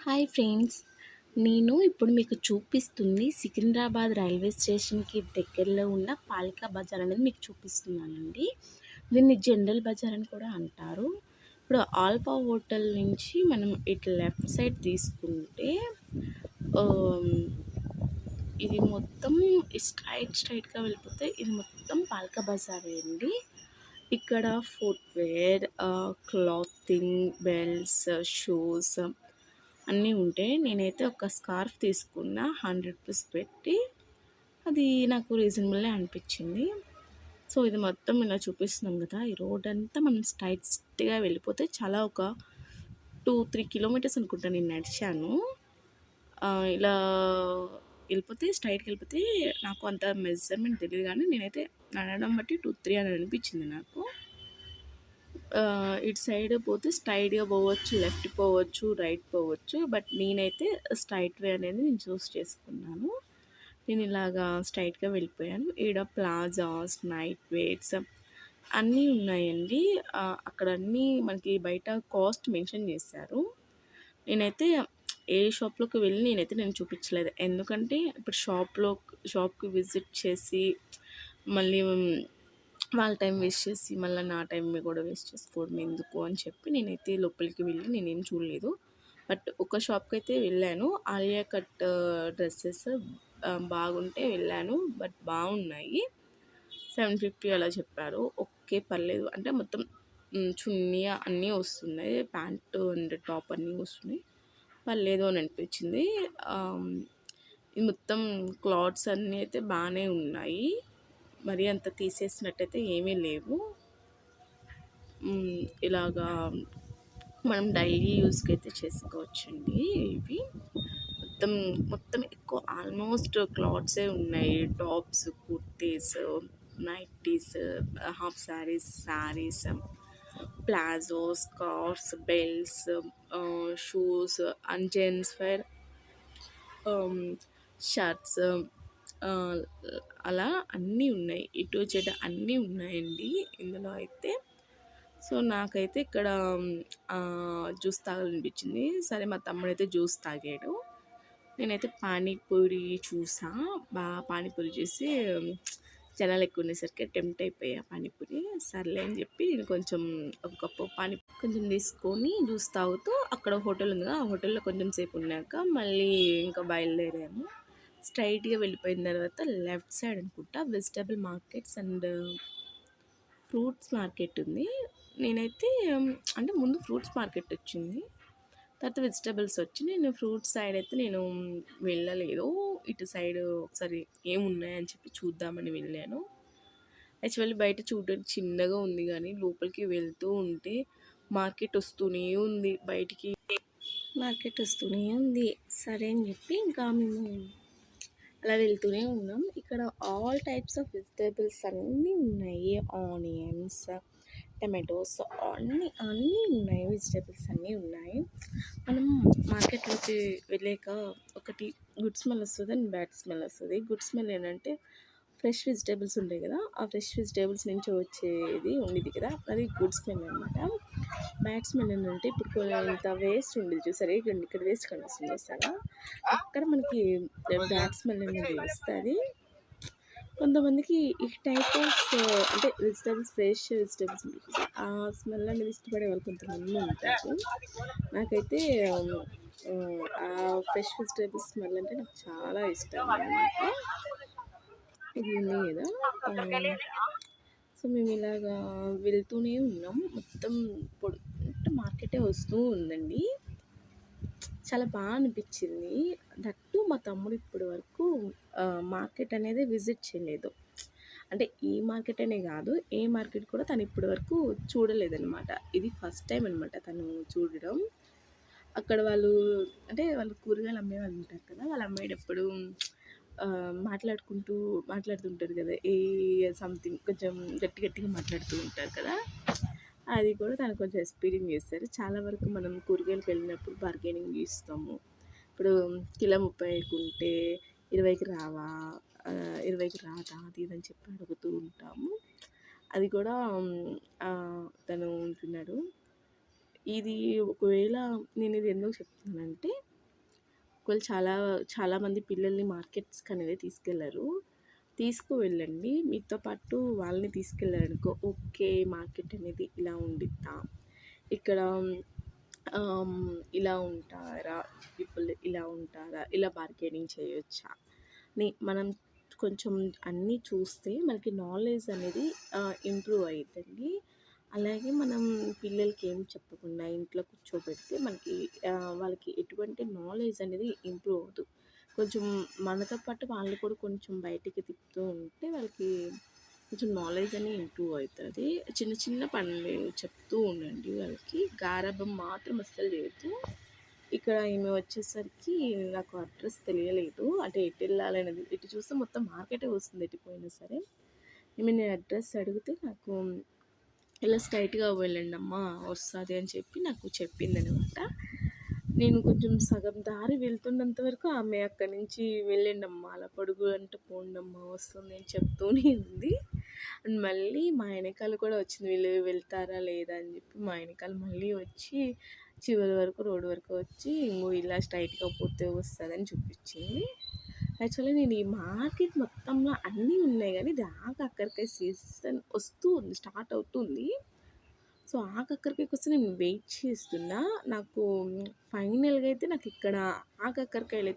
Hi friends. నేను ఇప్పుడు మీకు చూపిస్తుంది సికింద్రాబాద్ రైల్వే స్టేషన్‌కి దగ్గరలో ఉన్న పాలికా బజార్ అనేది మీకు చూపిస్తున్నానండి. దీన్ని జనరల్ బజార్ అని కూడా అంటారు. ఇప్పుడు ఆల్ఫా హోటల్ నుంచి మనం ఇటు లెఫ్ట్ సైడ్ తీసుకుంటే ఆహ్, ఇది మొత్తం స్ట్రెయిట్‌గా వెళ్ళిపోతే ఇది మొత్తం పాలికా బజారే అండి. ఇక్కడ ఫుట్‌వేర్, క్లాతింగ్, బెల్ట్స్, షూస్ అన్నీ ఉంటాయి. నేనైతే ఒక స్కార్ఫ్ తీసుకున్నా రూ. 100 పెట్టి. అది నాకు రీజనబులే అనిపించింది. సో, ఇది మొత్తం ఇలా చూపిస్తున్నాం కదా! ఈ రోడంతా మనం స్ట్రెయిట్‌గా వెళ్ళిపోతే చాలా ఒక 2, 3 కిలోమీటర్స్ అనుకుంటా నేను నడిచాను. ఇలా వెళ్ళిపోతే స్ట్రెయిట్‌గా వెళ్ళిపోతే నాకు అంత మెజర్‌మెంట్ తెలీదు గానీ నేనైతే నడవడం బట్టి 2, 3 అని అనిపించింది నాకు. ఇటు సైడ్ పోతే స్ట్రెయిట్‌గా పోవచ్చు, లెఫ్ట్ పోవచ్చు, రైట్ పోవచ్చు. బట్ నేనైతే స్ట్రెయిట్ వే అనేది నేను చూస్ చేసుకున్నాను. నేను ఇలాగా స్ట్రెయిట్‌గా వెళ్ళిపోయాను. ఈడ ప్లాజాస్, నైట్ వేర్స్ అన్నీ ఉన్నాయండి. అక్కడ అన్నీ మనకి బయట కాస్ట్ మెన్షన్ చేశారు. నేనైతే ఏ షాప్‌లోకి వెళ్ళి నేను చూపించలేదు. ఎందుకంటే ఇప్పుడు షాప్‌కి విజిట్ చేసి మళ్ళీ వాళ్ళ టైం వేస్ట్ చేసి మళ్ళీ నా టైం కూడా వేస్ట్ చేసుకోవడం ఎందుకు అని చెప్పి నేనైతే లోపలికి వెళ్ళి నేనేం చూడలేదు. బట్ ఒక షాప్‌కి అయితే వెళ్ళాను. ఆలియా కట్ డ్రెస్సెస్ బాగుంటే వెళ్ళాను. బట్ బాగున్నాయి. 750 అలా చెప్పారు. ఓకే, పర్లేదు. అంటే మొత్తం చున్నీ అన్నీ వస్తున్నాయి. ప్యాంటు అండ్ టాప్ అన్నీ వస్తున్నాయి. పర్లేదు అని అనిపించింది. ఇది మొత్తం క్లాత్స్ అన్నీ అయితే బాగానే ఉన్నాయి. మరీ అంత తీసేసినట్టయితే ఏమీ లేవు. ఇలాగా మనం డైలీ యూస్కి అయితే చేసుకోవచ్చండి. ఇవి మొత్తం ఎక్కువ ఆల్మోస్ట్ క్లాత్సే ఉన్నాయి. Tops, kurtis, nighties, half saris, palazzo, scarfs, belts, shoes and gents wear, shirts, అలా అన్నీ ఉన్నాయి. ఇటు జెడ్ అన్నీ ఉన్నాయండి ఇందులో అయితే. సో, నాకైతే ఇక్కడ జ్యూస్ తాగాలనిపించింది. సరే, మా తమ్ముడైతే జ్యూస్ తాగాడు. నేనైతే పానీపూరి చూసా. పానీపూరి చూసి జనాలు ఎక్కువ ఉండేసరికి టెంప్ట్ అయిపోయా పానీపూరి. సర్లే అని చెప్పి నేను ఒక కప్పు కొంచెం తీసుకొని జ్యూస్ తాగుతూ అక్కడ హోటల్ ఉంది కదా, ఆ హోటల్లో కొంచెం సేపు ఉన్నాక మళ్ళీ ఇంకా బయలుదేరాము. స్ట్రైట్‌గా వెళ్ళిపోయిన తర్వాత లెఫ్ట్ సైడ్ అనుకుంటా vegetable markets and fruits market ఉంది. నేనైతే అంటే ముందు ఫ్రూట్స్ మార్కెట్ వచ్చింది. తర్వాత వెజిటబుల్స్ వచ్చి నేను ఫ్రూట్స్ సైడ్ అయితే నేను వెళ్ళలేదు. ఇటు సైడ్ ఒకసారి ఏమున్నాయని చెప్పి చూద్దామని వెళ్ళాను. యాక్చువల్లీ బయట చూడడానికి చిన్నగా ఉంది కానీ లోపలికి వెళ్తూ ఉంటే మార్కెట్ వస్తూనే ఉంది. సరే అని చెప్పి ఇంకా మేము అలా వెళ్తూనే ఉన్నాం. ఇక్కడ ఆల్ టైప్స్ ఆఫ్ వెజిటేబుల్స్ అన్నీ ఉన్నాయి. ఆనియన్స్, టమాటోస్ అన్నీ ఉన్నాయి. వెజిటేబుల్స్ అన్నీ ఉన్నాయి. మనం మార్కెట్లోకి వెళ్ళాక ఒకటి గుడ్ స్మెల్ వస్తుంది అండ్ బ్యాడ్ స్మెల్ వస్తుంది. గుడ్ స్మెల్ ఏంటంటే ఫ్రెష్ వెజిటేబుల్స్ ఉంటాయి కదా, ఆ ఫ్రెష్ వెజిటేబుల్స్ నుంచి వచ్చేది ఉండిద్ది కదా, అది గుడ్ స్మెల్ అనమాట. బ్యాడ్ స్మెల్ ఏంటంటే ఇప్పుడు ఇంత వేస్ట్ ఉండేది చూసారా, ఇక్కడ వేస్ట్ కనిపిస్తుంది చూసారా, అక్కడ మనకి బ్యాడ్ స్మెల్ అనేది వస్తుంది. కొంతమందికి ఈ టైప్ ఆఫ్ అంటే ఫ్రెష్ వెజిటేబుల్స్ ఆ స్మెల్ అనేది ఇష్టపడే వాళ్ళు కొంతమంది ఉంటారు. నాకైతే ఆ ఫ్రెష్ వెజిటేబుల్స్ స్మెల్ అంటే నాకు చాలా ఇష్టం అనమాట. ఇది ఉంది కదా. సో, మేము ఇలాగా వెళ్తూనే ఉన్నాం. మొత్తం మార్కెటే వస్తూ ఉందండి. చాలా బాగా అనిపించింది. దట్టు మా తమ్ముడు ఇప్పటి వరకు మార్కెట్ అనేది విజిట్ చేయలేదు. అంటే ఈ మార్కెట్ అనే కాదు, ఏ మార్కెట్ కూడా తను ఇప్పటి వరకు చూడలేదనమాట. ఇది ఫస్ట్ టైం అనమాట తను చూడడం. అక్కడ వాళ్ళు కూరగాయలు అమ్మేవాళ్ళు ఉంటారు కదా, వాళ్ళు అమ్మేటప్పుడు మాట్లాడుతుంటారు కదా, సంథింగ్ కొంచెం గట్టిగా మాట్లాడుతూ ఉంటారు కదా, అది కూడా తను కొంచెం ఎక్స్పీరియన్స్ చేస్తారు. చాలా వరకు మనం కూరగాయలకు వెళ్ళినప్పుడు బార్గెనింగ్ చేస్తాము. ఇప్పుడు కిలో 30 ఉంటే 20కి రావా, 20కి రాదా, అది ఇదని చెప్పి అడుగుతూ ఉంటాము. అది కూడా తను ఉంటున్నాడు. ఇది ఒకవేళ నేను ఇది ఎందుకు చెప్తున్నానంటే, ఒకవేళ చాలామంది పిల్లల్ని మార్కెట్స్‌కనేది తీసుకెళ్లరు. తీసుకువెళ్ళండి. మీతో పాటు వాళ్ళని తీసుకెళ్లారనుకో, ఓకే. మార్కెట్ అనేది ఇలా ఉండిద్దా? ఇక్కడ ఇలా ఉంటారా? పీపుల్ ఇలా ఉంటారా? ఇలా బార్గెనింగ్ చేయొచ్చా? మనం కొంచెం అన్నీ చూస్తే మనకి నాలెడ్జ్ అనేది ఇంప్రూవ్ అయిద్దండి. అలాగే మనం పిల్లలకి ఏం చెప్పకుండా ఇంట్లో కూర్చోబెడితే మనకి వాళ్ళకి ఎటువంటి నాలెడ్జ్ అనేది ఇంప్రూవ్ అవ్వదు. కొంచెం మనతో పాటు వాళ్ళు కూడా కొంచెం బయటికి తిప్పుతూ ఉంటే వాళ్ళకి కొంచెం నాలెడ్జ్ అనేది ఇంప్రూవ్ అవుతుంది. చిన్న చిన్న పనులు చెప్తూ ఉండండి వాళ్ళకి. గారాబం మాత్రం అస్సలు చేయొద్దు. ఇక్కడ ఈమె వచ్చేసరికి నాకు అడ్రస్ తెలియలేదు. అంటే ఎటు వెళ్ళాలనేది, ఎటు చూస్తే మొత్తం మార్కెటే వస్తుంది ఎటు పోయినా సరే. నేను అడ్రస్ అడిగితే నాకు ఇలా స్ట్రైట్‌గా వెళ్ళండమ్మా వస్తది అని చెప్పి నాకు చెప్పిందనమాట. నేను కొంచెం సగం దారి వెళ్తున్నంత వరకు ఆమె అక్కడి నుంచి వెళ్ళండమ్మా అలా పొడుగు అంటే పోండమ్మా వస్తుంది అని చెప్తూనే ఉంది. అండ్ మళ్ళీ మా వెనకాల కూడా వచ్చింది. వీళ్ళు వెళ్తారా లేదా అని చెప్పి మా వెనకాల మళ్ళీ వచ్చి చివరి వరకు రోడ్ వరకు వచ్చి ఇంగో ఇలా స్ట్రైట్‌గా పోతే వస్తదని చూపించింది. యాక్చువల్లీ నేను ఈ మార్కెట్ మొత్తంలో అన్నీ ఉన్నాయి గానీ ఇది ఆకాకరకాయ సీజన్ వస్తూ ఉంది. స్టార్ట్ అవుతుంది. సో, ఆ కాకరకాయ కోసం నేను వెయిట్ చేస్తున్నా. నాకు ఫైనల్‌గా అయితే నాకిక్కడ ఆ కాకరకాయలైతే